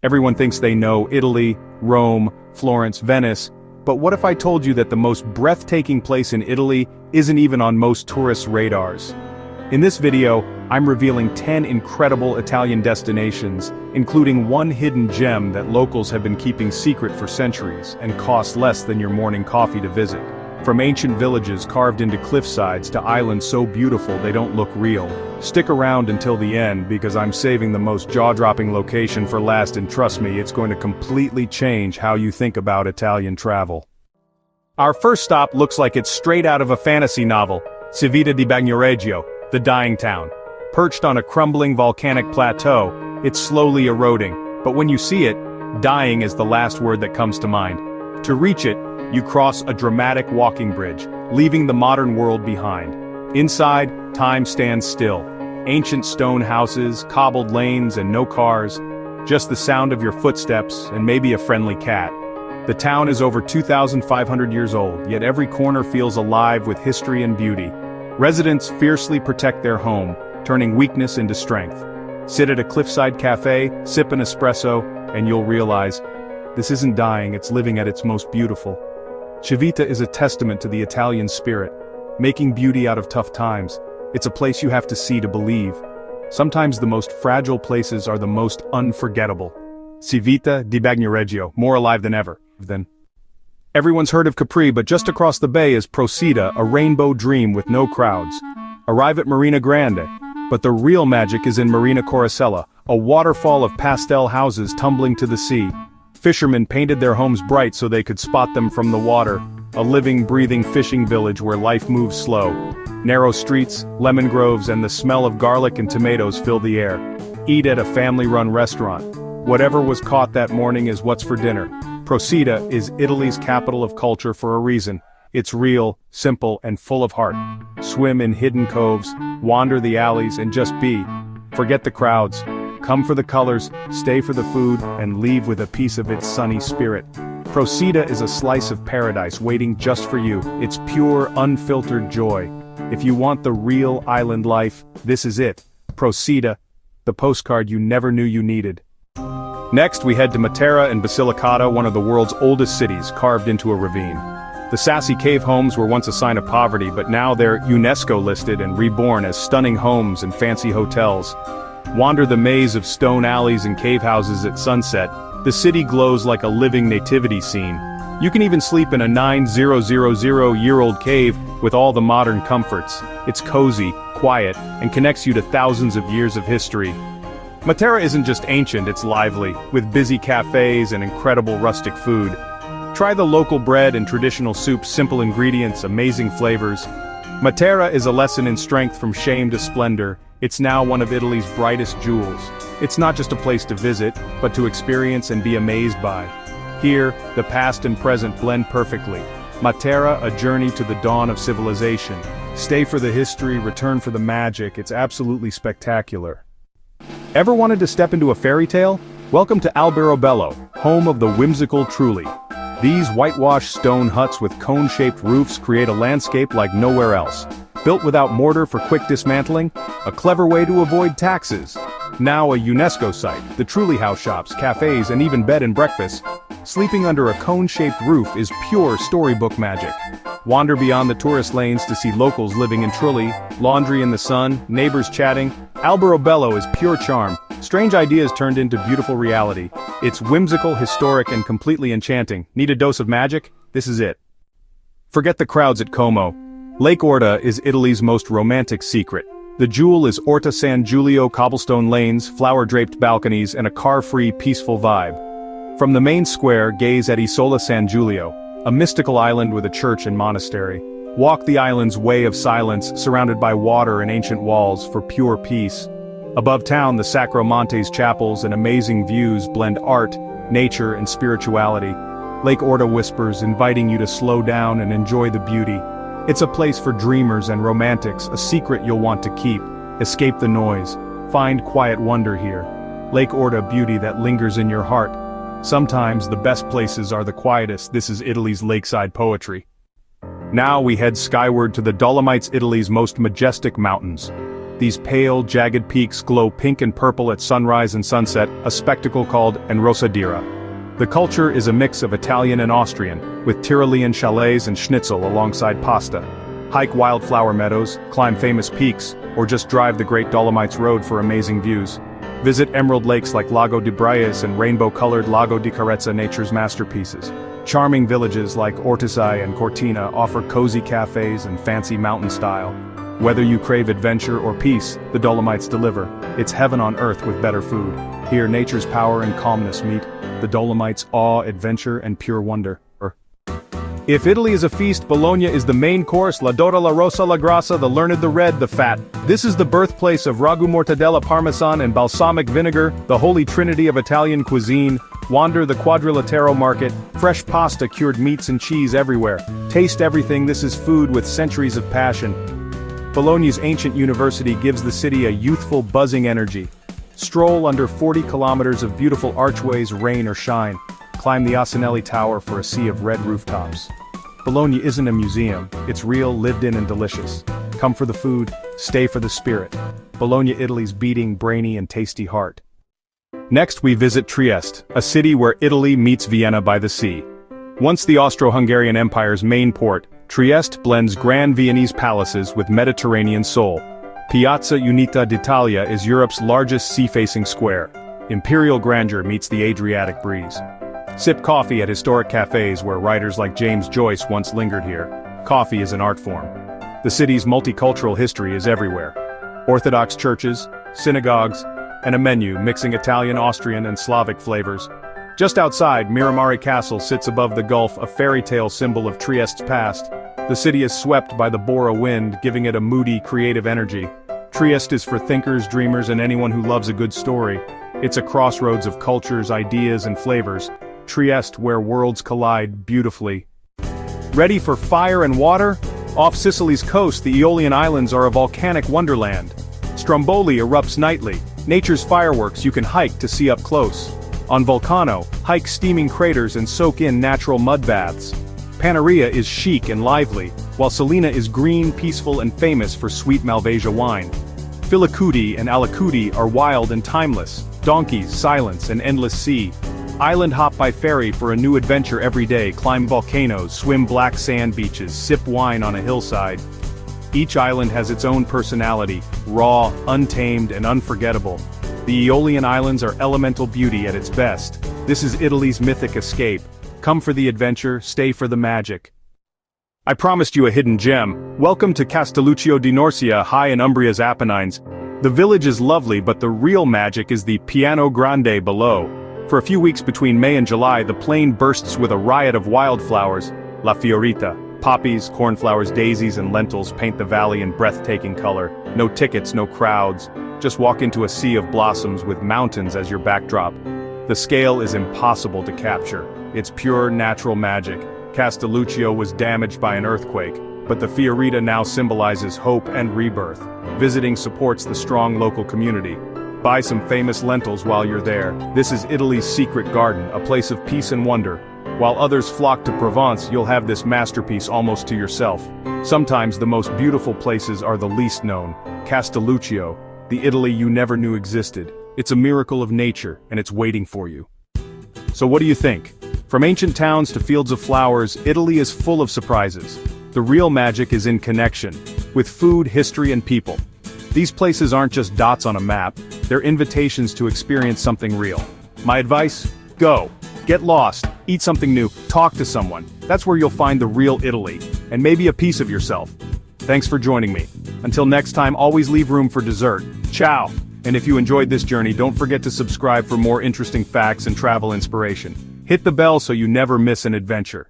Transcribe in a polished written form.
Everyone thinks they know Italy, Rome, Florence, Venice, but what if I told you that the most breathtaking place in Italy isn't even on most tourists' radars? In this video, I'm revealing 10 incredible Italian destinations, including one hidden gem that locals have been keeping secret for centuries and costs less than your morning coffee to visit. From ancient villages carved into cliffsides to islands so beautiful they don't look real. Stick around until the end because I'm saving the most jaw-dropping location for last, and trust me, it's going to completely change how you think about Italian travel. Our first stop looks like it's straight out of a fantasy novel, Civita di Bagnoregio, the dying town. Perched on a crumbling volcanic plateau, it's slowly eroding, but when you see it, dying is the last word that comes to mind. To reach it, you cross a dramatic walking bridge, leaving the modern world behind. Inside, time stands still. Ancient stone houses, cobbled lanes, and no cars. Just the sound of your footsteps, and maybe a friendly cat. The town is over 2,500 years old, yet every corner feels alive with history and beauty. Residents fiercely protect their home, turning weakness into strength. Sit at a cliffside cafe, sip an espresso, and you'll realize, this isn't dying, it's living at its most beautiful. Civita is a testament to the Italian spirit, making beauty out of tough times. It's a place you have to see to believe. Sometimes the most fragile places are the most unforgettable. Civita di Bagnoregio, more alive than ever. Everyone's heard of Capri, but just across the bay is Procida, a rainbow dream with no crowds. Arrive at Marina Grande, but the real magic is in Marina Corosella, a waterfall of pastel houses tumbling to the sea. Fishermen painted their homes bright so they could spot them from the water, a living, breathing fishing village where life moves slow. Narrow streets, lemon groves, and the smell of garlic and tomatoes fill the air. Eat at a family-run restaurant. Whatever was caught that morning is what's for dinner. Procida is Italy's capital of culture for a reason. It's real, simple, and full of heart. Swim in hidden coves, wander the alleys, and just be. Forget the crowds. Come for the colors, stay for the food, and leave with a piece of its sunny spirit. Procida is a slice of paradise waiting just for you. It's pure, unfiltered joy. If you want the real island life, this is it. Procida, the postcard you never knew you needed. Next, we head to Matera and Basilicata, one of the world's oldest cities, carved into a ravine. The sassy cave homes were once a sign of poverty, but now they're UNESCO listed and reborn as stunning homes and fancy hotels. Wander the maze of stone alleys and cave houses at sunset. The city glows like a living nativity scene. You can even sleep in a 9,000-year-old cave with all the modern comforts. It's cozy, quiet, and connects you to thousands of years of history. Matera isn't just ancient, it's lively, with busy cafes and incredible rustic food. Try the local bread and traditional soups, simple ingredients, amazing flavors. Matera is a lesson in strength from shame to splendor. It's now one of Italy's brightest jewels. It's not just a place to visit, but to experience and be amazed by. Here, the past and present blend perfectly. Matera, a journey to the dawn of civilization. Stay for the history, return for the magic. It's absolutely spectacular. Ever wanted to step into a fairy tale? Welcome to Alberobello, home of the whimsical Trulli. These whitewashed stone huts with cone-shaped roofs create a landscape like nowhere else. Built without mortar for quick dismantling, a clever way to avoid taxes. Now a UNESCO site, the Trulli house shops, cafes, and even bed and breakfast. Sleeping under a cone-shaped roof is pure storybook magic. Wander beyond the tourist lanes to see locals living in Trulli, laundry in the sun, neighbors chatting. Alberobello is pure charm. Strange ideas turned into beautiful reality. It's whimsical, historic, and completely enchanting. Need a dose of magic? This is it. Forget the crowds at Como. Lake Orta is Italy's most romantic secret. The jewel is Orta San Giulio, cobblestone lanes, flower-draped balconies, and a car-free, peaceful vibe. From the main square, gaze at Isola San Giulio, a mystical island with a church and monastery. Walk the island's way of silence, surrounded by water and ancient walls, for pure peace. Above town, the Sacro Monte's chapels and amazing views blend art, nature, and spirituality. Lake Orta whispers, inviting you to slow down and enjoy the beauty. It's a place for dreamers and romantics, a secret you'll want to keep. Escape the noise. Find quiet wonder here. Lake Orta, beauty that lingers in your heart. Sometimes the best places are the quietest. This is Italy's lakeside poetry. Now we head skyward to the Dolomites, Italy's most majestic mountains. These pale, jagged peaks glow pink and purple at sunrise and sunset, a spectacle called Enrosadira. The culture is a mix of Italian and Austrian, with Tyrolean chalets and schnitzel alongside pasta. Hike wildflower meadows, climb famous peaks, or just drive the Great Dolomites Road for amazing views. Visit emerald lakes like Lago di Braias and rainbow-colored Lago di Carezza, nature's masterpieces. Charming villages like Ortisai and Cortina offer cozy cafes and fancy mountain style. Whether you crave adventure or peace, the Dolomites deliver. It's heaven on earth with better food. Here nature's power and calmness meet. The Dolomites' awe, adventure, and pure wonder. If Italy is a feast, Bologna is the main course, la Dora, la Rosa, la Grassa, the learned, the red, the fat. This is the birthplace of ragu mortadella parmesan and balsamic vinegar, the holy trinity of Italian cuisine. Wander the Quadrilatero market, fresh pasta, cured meats and cheese everywhere. Taste everything, this is food with centuries of passion. Bologna's ancient university gives the city a youthful, buzzing energy. Stroll under 40 kilometers of beautiful archways, rain or shine. Climb the Asinelli Tower for a sea of red rooftops. Bologna isn't a museum, it's real, lived in and delicious. Come for the food, stay for the spirit. Bologna, Italy's beating, brainy and tasty heart. Next we visit Trieste, a city where Italy meets Vienna by the sea. Once the Austro-Hungarian Empire's main port, Trieste blends grand Viennese palaces with Mediterranean soul. Piazza Unita d'Italia is Europe's largest sea-facing square. Imperial grandeur meets the Adriatic breeze. Sip coffee at historic cafes where writers like James Joyce once lingered here. Coffee is an art form. The city's multicultural history is everywhere. Orthodox churches, synagogues, and a menu mixing Italian, Austrian, and Slavic flavors. Just outside, Miramare Castle sits above the gulf, a fairy tale symbol of Trieste's past. The city is swept by the Bora wind, giving it a moody, creative energy. Trieste is for thinkers, dreamers, and anyone who loves a good story. It's a crossroads of cultures, ideas, and flavors. Trieste, where worlds collide beautifully. Ready for fire and water? Off Sicily's coast, the Aeolian Islands are a volcanic wonderland. Stromboli erupts nightly, nature's fireworks you can hike to see up close. On Vulcano, hike steaming craters and soak in natural mud baths. Panarea is chic and lively, while Salina is green, peaceful, and famous for sweet Malvasia wine. Filicudi and Alicudi are wild and timeless, donkeys, silence, and endless sea. Island hop by ferry for a new adventure every day, climb volcanoes, swim black sand beaches, sip wine on a hillside. Each island has its own personality, raw, untamed, and unforgettable. The Aeolian Islands are elemental beauty at its best. This is Italy's mythic escape. Come for the adventure, stay for the magic. I promised you a hidden gem. Welcome to Castelluccio di Norcia, high in Umbria's Apennines. The village is lovely, but the real magic is the Piano Grande below. For a few weeks between May and July, the plain bursts with a riot of wildflowers. La Fiorita. Poppies, cornflowers, daisies, and lentils paint the valley in breathtaking color. No tickets, no crowds. Just walk into a sea of blossoms with mountains as your backdrop. The scale is impossible to capture. It's pure natural magic. Castelluccio was damaged by an earthquake, but the Fiorita now symbolizes hope and rebirth. Visiting supports the strong local community. Buy some famous lentils while you're there. This is Italy's secret garden, a place of peace and wonder. While others flock to Provence, you'll have this masterpiece almost to yourself. Sometimes the most beautiful places are the least known. Castelluccio, the Italy you never knew existed. It's a miracle of nature, and it's waiting for you. So what do you think? From ancient towns to fields of flowers, Italy is full of surprises. The real magic is in connection, with food, history, and people. These places aren't just dots on a map, they're invitations to experience something real. My advice? Go. Get lost, eat something new, talk to someone. That's where you'll find the real Italy, and maybe a piece of yourself. Thanks for joining me. Until next time, always leave room for dessert. Ciao! And if you enjoyed this journey, don't forget to subscribe for more interesting facts and travel inspiration. Hit the bell so you never miss an adventure.